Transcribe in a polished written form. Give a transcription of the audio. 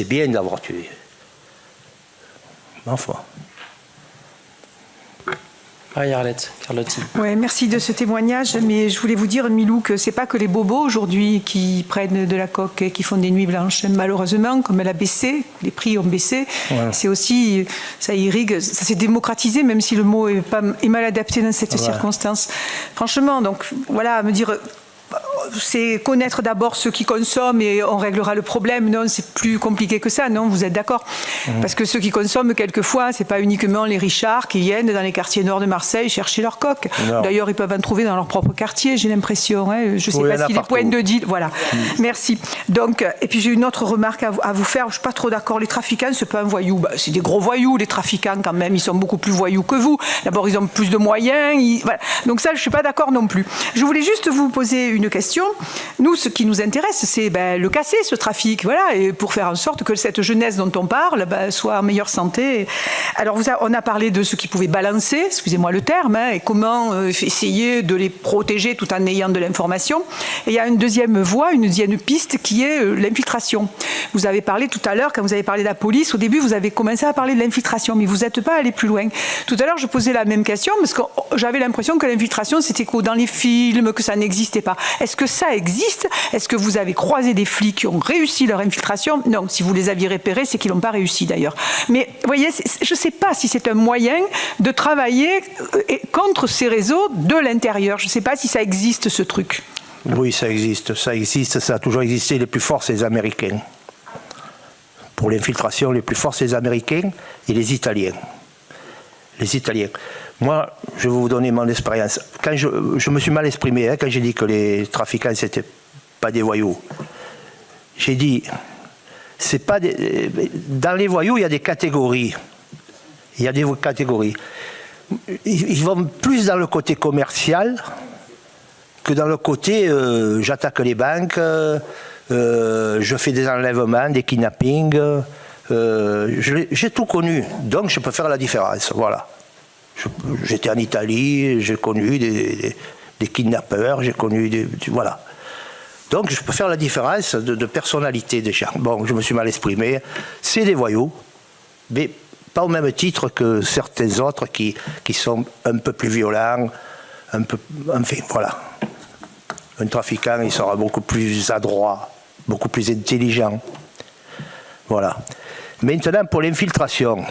C'est bien d'avoir tué. Ma foi. Oui, Arlette, Carlotti. Ouais, merci de ce témoignage, mais je voulais vous dire, Milou, que c'est pas que les bobos aujourd'hui qui prennent de la coke et qui font des nuits blanches. Malheureusement, comme elle a baissé, les prix ont baissé, ouais. C'est aussi, ça irrigue, ça s'est démocratisé, même si le mot est mal adapté dans cette circonstance. Franchement, donc voilà, me dire... C'est connaître d'abord ceux qui consomment et on réglera le problème. Non, c'est plus compliqué que ça, non, vous êtes d'accord? Parce que ceux qui consomment, quelquefois, c'est pas uniquement les richards qui viennent dans les quartiers nord de Marseille chercher leur coque. D'ailleurs, ils peuvent en trouver dans leur propre quartier, j'ai l'impression. Hein. Je sais pas si les points de deal... Voilà, merci. Donc, et puis j'ai une autre remarque à vous faire. Je suis pas trop d'accord. Les trafiquants, c'est pas un voyou. Bah, c'est des gros voyous, les trafiquants, quand même. Ils sont beaucoup plus voyous que vous. D'abord, ils ont plus de moyens. Voilà. Donc ça, je suis pas d'accord non plus. Je voulais juste vous poser une question. Nous, ce qui nous intéresse, c'est le casser, ce trafic, voilà, et pour faire en sorte que cette jeunesse dont on parle soit en meilleure santé. Alors, on a parlé de ce qui pouvait balancer, excusez-moi le terme, hein, et comment essayer de les protéger tout en ayant de l'information. Et il y a une deuxième voie, une deuxième piste qui est l'infiltration. Vous avez parlé tout à l'heure, quand vous avez parlé de la police, au début, vous avez commencé à parler de l'infiltration, mais vous n'êtes pas allé plus loin. Tout à l'heure, je posais la même question, parce que j'avais l'impression que l'infiltration, c'était dans les films, que ça n'existait pas. Est-ce que ça existe? Est-ce que vous avez croisé des flics qui ont réussi leur infiltration? Non, si vous les aviez repérés, c'est qu'ils n'ont pas réussi d'ailleurs. Mais vous voyez, je ne sais pas si c'est un moyen de travailler contre ces réseaux de l'intérieur. Je ne sais pas si ça existe, ce truc. Oui, ça existe, ça a toujours existé. Les plus forts, c'est les Américains. Pour l'infiltration, les plus forts, c'est les Américains et les Italiens. Les Italiens. Moi, je vais vous donner mon expérience. Quand je me suis mal exprimé, hein, quand j'ai dit que les trafiquants, c'était pas des voyous. J'ai dit, c'est pas dans les voyous, il y a des catégories. Il y a des catégories. Ils vont plus dans le côté commercial que dans le côté j'attaque les banques, je fais des enlèvements, des kidnappings. J'ai tout connu, donc je peux faire la différence. Voilà. J'étais en Italie, j'ai connu des kidnappeurs, j'ai connu voilà. Donc je peux faire la différence de personnalité déjà. Bon, je me suis mal exprimé. C'est des voyous, mais pas au même titre que certains autres qui sont un peu plus violents, enfin voilà. Un trafiquant, il sera beaucoup plus adroit, beaucoup plus intelligent. Voilà. Maintenant, pour l'infiltration.